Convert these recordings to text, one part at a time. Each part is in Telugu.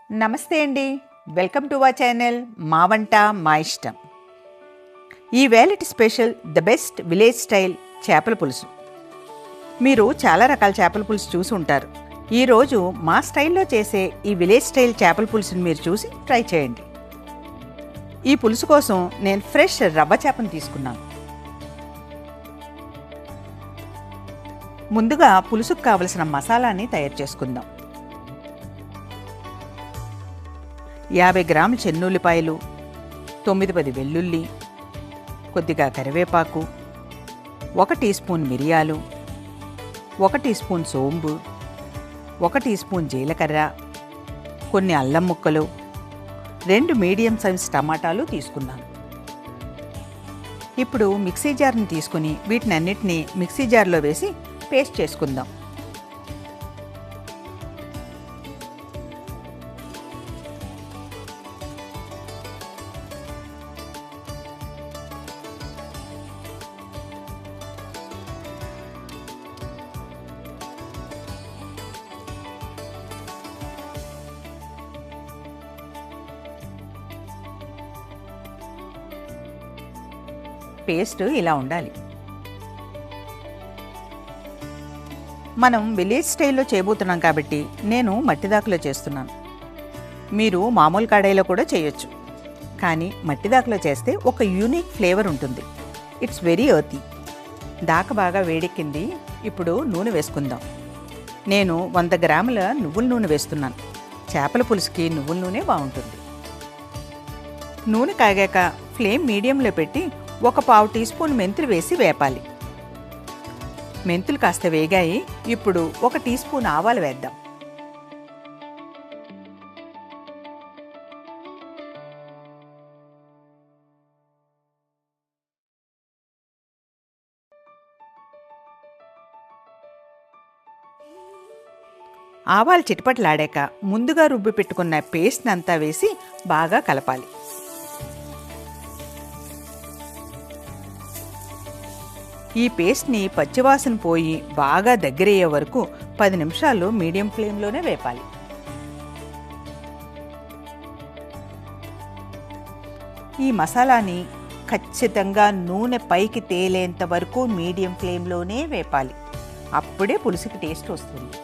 నమస్తే అండి. వెల్కమ్ టు అవర్ ఛానల్ మా వంట మా ఇష్టం. ఈ వేళటి special the best village style చేపల పులుసు. మీరు చాలా రకాల చేపల పులుసు చూసి ఉంటారు. ఈరోజు మా స్టైల్లో చేసే ఈ విలేజ్ స్టైల్ చేపల పులుసుని మీరు చూసి ట్రై చేయండి. ఈ పులుసు కోసం నేను ఫ్రెష్ రవ్వ చేపను తీసుకున్నాను. ముందుగా పులుసుకు కావలసిన మసాలాని తయారు చేసుకుందాం. 50 గ్రాముల చెన్నుల్లిపాయలు, 9-10 వెల్లుల్లి, కొద్దిగా కరివేపాకు, 1 టీ స్పూన్ మిరియాలు, 1 టీ స్పూన్ సోంపు, 1 టీ స్పూన్ జీలకర్ర, కొన్ని అల్లం ముక్కలు, 2 మీడియం సైజ్ టమాటాలు తీసుకున్నాను. ఇప్పుడు మిక్సీ జార్ని తీసుకుని వీటినన్నిటినీ మిక్సీ జార్లో వేసి పేస్ట్ చేసుకుందాం. పేస్ట్ ఇలా ఉండాలి. మనం విలేజ్ స్టైల్లో చేయబోతున్నాం కాబట్టి నేను మట్టిదాకులో చేస్తున్నాను. మీరు మామూలు కడాయిలో కూడా చేయొచ్చు, కానీ మట్టిదాకులో చేస్తే ఒక యూనిక్ ఫ్లేవర్ ఉంటుంది. It's very ఎర్తీ. దాక బాగా వేడెక్కింది. ఇప్పుడు నూనె వేసుకుందాం. నేను 100 గ్రాముల నువ్వుల నూనె వేస్తున్నాను. చేపల పులుసుకి నువ్వుల నూనె బాగుంటుంది. నూనె కాగాక ఫ్లేమ్ మీడియంలో పెట్టి 1/4 టీ స్పూన్ మెంతులు వేసి వేపాలి. మెంతులు కాస్త వేగాయి. ఇప్పుడు 1 టీ స్పూన్ ఆవాలు వేద్దాం. ఆవాలు చిటపటలాడాక ముందుగా రుబ్బి పెట్టుకున్న పేస్ట్ని అంతా వేసి బాగా కలపాలి. ఈ పేస్ట్ని పచ్చివాసన పోయి బాగా దగ్గరయ్యే వరకు 10 నిమిషాలు మీడియం ఫ్లేమ్లోనే వేపాలి. ఈ మసాలాని ఖచ్చితంగా నూనె పైకి తేలేంత వరకు మీడియం ఫ్లేమ్లోనే వేపాలి. అప్పుడే పులుసుకి టేస్ట్ వస్తుంది.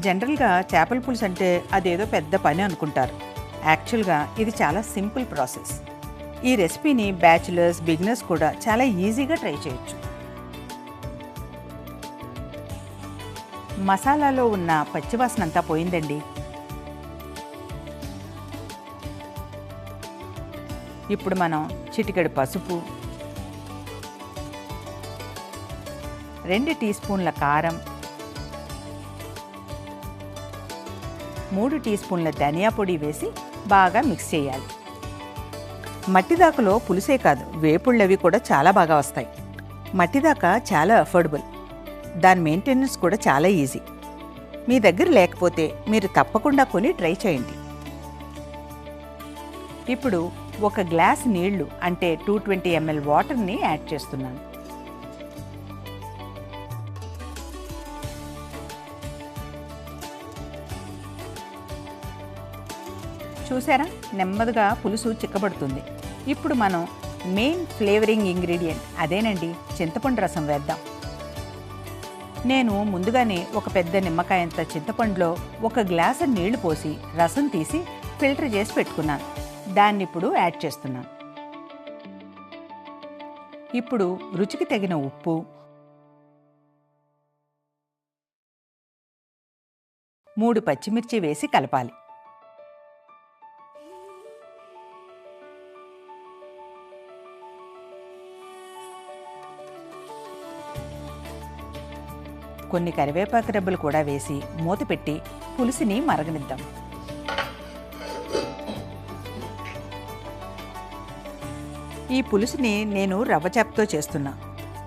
జనరల్గా చేపల పులుసు అంటే అదేదో పెద్ద పని అనుకుంటారు. యాక్చువల్గా ఇది చాలా సింపుల్ ప్రాసెస్. ఈ రెసిపీని బ్యాచులర్స్, బిగినర్స్ కూడా చాలా ఈజీగా ట్రై చేయొచ్చు. మసాలాలో ఉన్న పచ్చివాసన అంతా పోయిందండి. ఇప్పుడు మనం చిటికెడు పసుపు, 2 టీ స్పూన్ల కారం, 3 టీ స్పూన్ల ధనియా పొడి వేసి బాగా మిక్స్ చేయాలి. మట్టిదాకలో పులుసే కాదు, వేపుళ్ళవి కూడా చాలా బాగా వస్తాయి. మట్టిదాక చాలా అఫోర్డబుల్. దాని మెయింటెనెన్స్ కూడా చాలా ఈజీ. మీ దగ్గర లేకపోతే మీరు తప్పకుండా కొని ట్రై చేయండి. ఇప్పుడు 1 గ్లాస్ నీళ్లు అంటే 220 ml వాటర్ని యాడ్ చేస్తున్నాను. చూసారా, నెమ్మదిగా పులుసు చిక్కబడుతుంది. ఇప్పుడు మనం మెయిన్ ఫ్లేవరింగ్ ఇంగ్రీడియంట్ అదేనండి, చింతపండు రసం వేద్దాం. నేను ముందుగానే ఒక పెద్ద నిమ్మకాయంత చింతపండులో 1 గ్లాసు నీళ్లు పోసి రసం తీసి ఫిల్టర్ చేసి పెట్టుకున్నాను. దాన్ని ఇప్పుడు యాడ్ చేస్తున్నాను. ఇప్పుడు రుచికి తగిన ఉప్పు, 3 పచ్చిమిర్చి వేసి కలపాలి. కొన్ని కరివేపాకు రెబ్బలు కూడా వేసి మూత పెట్టి పులుసుని మరగనిద్దాం. ఈ పులుసుని నేను రవ్వ చేపతో చేస్తున్నా.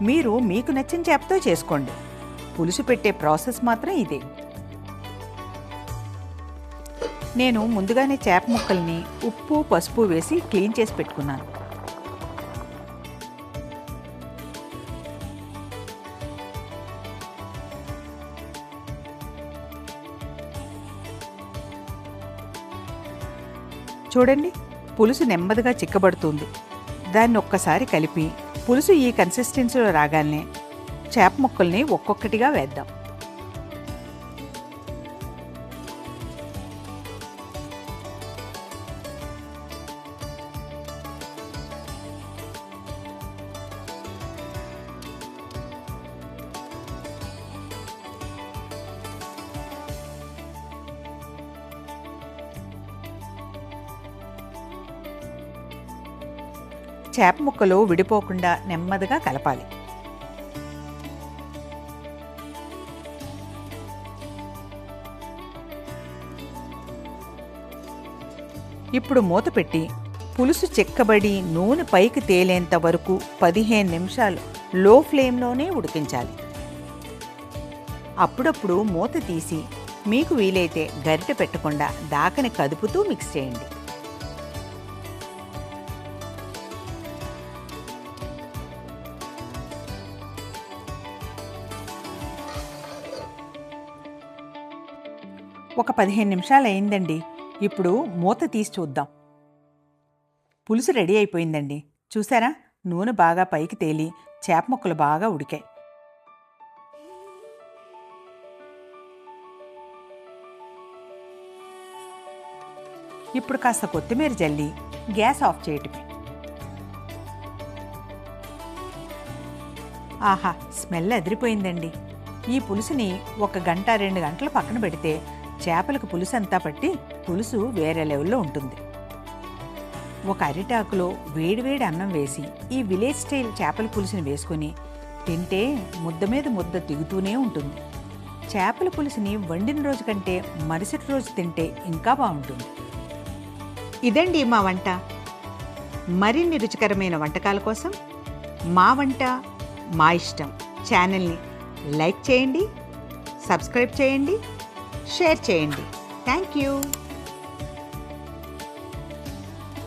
మీరు మీకు నచ్చిన చేపతో చేసుకోండి. పులుసు పెట్టే ప్రాసెస్ మాత్రం ఇదే. నేను ముందుగానే చేప ముక్కల్ని ఉప్పు, పసుపు వేసి క్లీన్ చేసి పెట్టుకున్నాను. చూడండి, పులుసు నెమ్మదిగా చిక్కబడుతుంది. దాన్ని ఒక్కసారి కలిపి పులుసు ఈ కన్సిస్టెన్సీలో రాగానే చేప ముక్కల్ని ఒక్కొక్కటిగా వేద్దాం. చేప ముక్కలు విడిపోకుండా నెమ్మదిగా కలపాలి. ఇప్పుడు మూత పెట్టి పులుసు చిక్కబడి నూనె పైకి తేలేంత వరకు 15 నిమిషాలు లో ఫ్లేమ్లోనే ఉడికించాలి. అప్పుడప్పుడు మూత తీసి మీకు వీలైతే గరిటె పెట్టకుండా దాకని కదుపుతూ మిక్స్ చేయండి. ఒక 15 నిమిషాలు అయిందండి. ఇప్పుడు మూత తీసి చూద్దాం. పులుసు రెడీ అయిపోయిందండి. చూసారా, నూనె బాగా పైకి తేలి చేప ముక్కలు బాగా ఉడికాయి. ఇప్పుడు కాస్త కొత్తిమీర జల్లి గ్యాస్ ఆఫ్ చేయటమే. ఆహా, స్మెల్ అదిరిపోయిందండి. ఈ పులుసుని 1 గంట 2 గంటలు పక్కన పెడితే చేపలకు పులుసు అంతా పట్టి పులుసు వేరే లెవెల్లో ఉంటుంది. ఒక అరిటాకులో వేడివేడి అన్నం వేసి ఈ విలేజ్ స్టైల్ చేపల పులుసుని వేసుకొని తింటే ముద్ద మీద ముద్ద దిగుతూనే ఉంటుంది. చేపల పులుసుని వండిన రోజు కంటే మరుసటి రోజు తింటే ఇంకా బాగుంటుంది. ఇదండి మా వంట. మరిన్ని రుచికరమైన వంటకాల కోసం మా వంట మా ఇష్టం ఛానల్ని లైక్ చేయండి, సబ్స్క్రైబ్ చేయండి, షేర్ చేయండి. Thank you.